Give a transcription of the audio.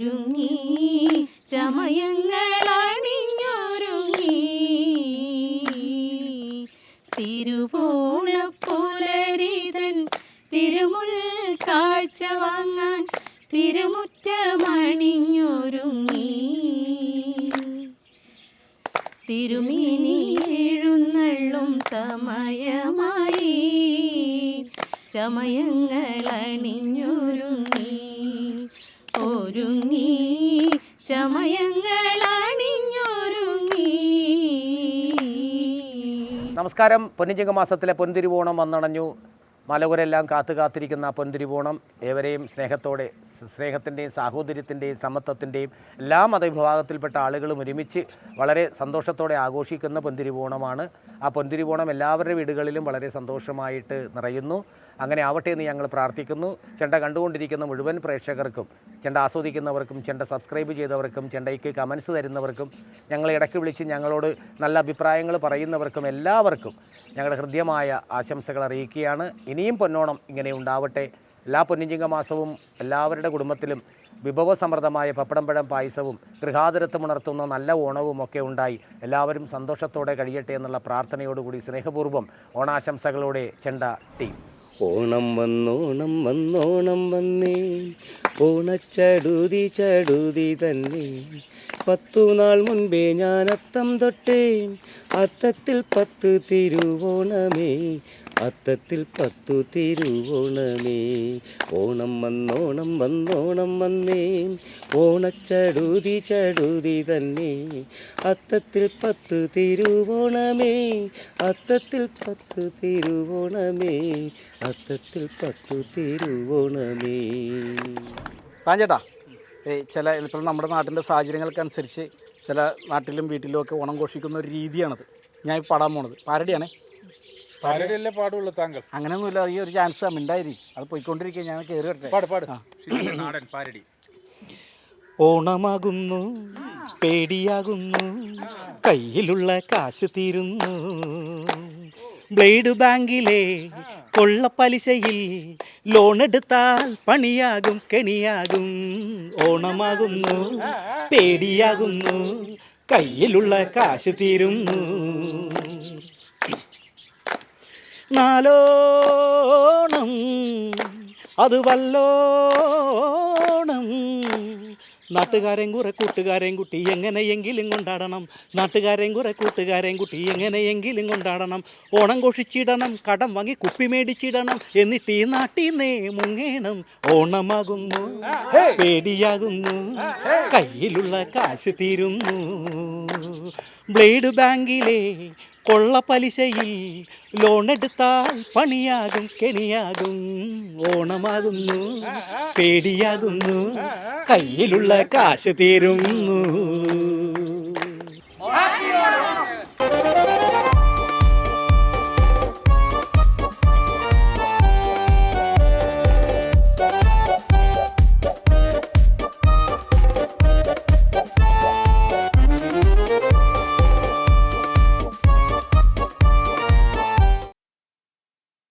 ഒരുങ്ങി ചമയങ്ങളണിഞ്ഞൊരുങ്ങി തിരുവോണപ്പുലരിതൻ തിരുമുൽ കാഴ്ച വാങ്ങാൻ തിരുമുറ്റമണിഞ്ഞൊരുങ്ങി തിരുമേനി എഴുന്നള്ളും സമയമായി ചമയങ്ങളണിഞ്ഞൊരുങ്ങി ഒരുങ്ങി ചമയങ്ങളണിഞ്ഞൊരുങ്ങി. നമസ്കാരം. പൊന്നിച്ചിങ്ങ മാസത്തിലെ പൊൻതിരുവോണം വന്നണഞ്ഞു. മലകുരെല്ലാം കാത്തിരിക്കുന്ന പൊൻതിരുവോണം ഏവരെയും സ്നേഹത്തിൻ്റെയും സാഹോദര്യത്തിൻ്റെയും സമത്വത്തിൻ്റെയും എല്ലാ മതവിഭാഗത്തിൽപ്പെട്ട ആളുകളും ഒരുമിച്ച് വളരെ സന്തോഷത്തോടെ ആഘോഷിക്കുന്ന പൊൻതിരുവോണമാണ്. ആ പൊൻതിരുവോണം എല്ലാവരുടെ വീടുകളിലും വളരെ സന്തോഷമായിട്ട് നിറയുന്നു. അങ്ങനെ ആവട്ടെ എന്ന് ഞങ്ങൾ പ്രാർത്ഥിക്കുന്നു. ചെണ്ട കണ്ടുകൊണ്ടിരിക്കുന്ന മുഴുവൻ പ്രേക്ഷകർക്കും, ചെണ്ട ആസ്വദിക്കുന്നവർക്കും, ചെണ്ട സബ്സ്ക്രൈബ് ചെയ്തവർക്കും, ചെണ്ടയ്ക്ക് കമൻസ് തരുന്നവർക്കും, ഞങ്ങളെ ഇടയ്ക്ക് വിളിച്ച് ഞങ്ങളോട് നല്ല അഭിപ്രായങ്ങൾ പറയുന്നവർക്കും എല്ലാവർക്കും ഞങ്ങളുടെ ഹൃദ്യമായ ആശംസകൾ അറിയിക്കുകയാണ്. ഇനിയും പൊന്നോണം ഇങ്ങനെ ഉണ്ടാവട്ടെ. എല്ലാ പൊന്നിച്ചിങ്ങ മാസവും എല്ലാവരുടെ കുടുംബത്തിലും വിഭവസമൃദ്ധമായ പപ്പടംപഴം പായസവും ഗൃഹാതുരത്വമുണർത്തുന്ന നല്ല ഓണവും ഒക്കെ ഉണ്ടായി എല്ലാവരും സന്തോഷത്തോടെ കഴിയട്ടെ എന്നുള്ള പ്രാർത്ഥനയോടുകൂടി സ്നേഹപൂർവ്വം ഓണാശംസകളോടെ ചെണ്ട ടീം. ഓണം വന്നോണം വന്നോണം വന്നേ, ഓണച്ചടുതി ചടുതി തന്നെ. 10 നാൾ മുൻപേ ഞാൻ അത്തം തൊട്ടേ, അത്തത്തിൽ 10 തിരുവോണമേ, അത്തത്തിൽ 10 തിരുവോണമേ. ഓണം വന്നോണം വന്നോണം വന്നേ, ഓണച്ചടുതി ചടുതി തന്നെ. അത്തത്തിൽ 10 തിരുവോണമേ, അത്തത്തിൽ 10 തിരുവോണമേ, അത്തത്തിൽ 10 തിരുവോണമേ. സാഞ്ചേട്ടാ, ചില ഇപ്പോൾ നമ്മുടെ നാട്ടിൻ്റെ സാഹചര്യങ്ങൾക്കനുസരിച്ച് ചില നാട്ടിലും വീട്ടിലും ഒക്കെ ഓണം ഘോഷിക്കുന്ന ഒരു രീതിയാണത്. ഞാൻ പാടാൻ പോണത് പാരടിയാണേ. പാരടിയല്ലേ പാടുള്ളൂ താങ്കൾ? അങ്ങനെയൊന്നുമില്ല, ഈ ഒരു ചാൻസ് മിണ്ടായി അത് പോയിക്കൊണ്ടിരിക്കുക. ഞാൻ കയറി വരട്ടെ. നാടൻ പാരടി. ഓണമാകുന്നു, പേടിയാകുന്നു, കയ്യിലുള്ള കാശ് തീരുന്നു. ബ്ലേഡ് ബാങ്കിലെ കൊള്ളപ്പലിശയിൽ ലോണെടുത്താൽ പണിയാകും കെണിയാകും. ഓണമാകുന്നു, പേടിയാകുന്നു, കയ്യിലുള്ള കാശ് തീരുന്നു. നാലോണം അത് വല്ലോണം, നാട്ടുകാരെയും കുറെ കൂട്ടുകാരെയും കുട്ടി എങ്ങനെയെങ്കിലും കൊണ്ടാടണം. നാട്ടുകാരെയും കുറെ കൂട്ടുകാരെയും കുട്ടി എങ്ങനെയെങ്കിലും കൊണ്ടാടണം. ഓണം ഘോഷിച്ചിടണം, കടം വാങ്ങി കുപ്പി മേടിച്ചിടണം, എന്നിട്ട് ഈ നാട്ടിന്നേ മുങ്ങേണം. ഓണമാകുന്നു, പേടിയാകുന്നു, കയ്യിലുള്ള കാശ് തീരുന്നു. ബ്ലേഡ് ബാങ്കിലെ കൊള്ളപ്പലിശയിൽ ലോണെടുത്താൽ പണിയാകും കെണിയാകും. ഓണമാകുന്നു, പേടിയാകുന്നു, കയ്യിലുള്ള കാശ് തീരുന്നു.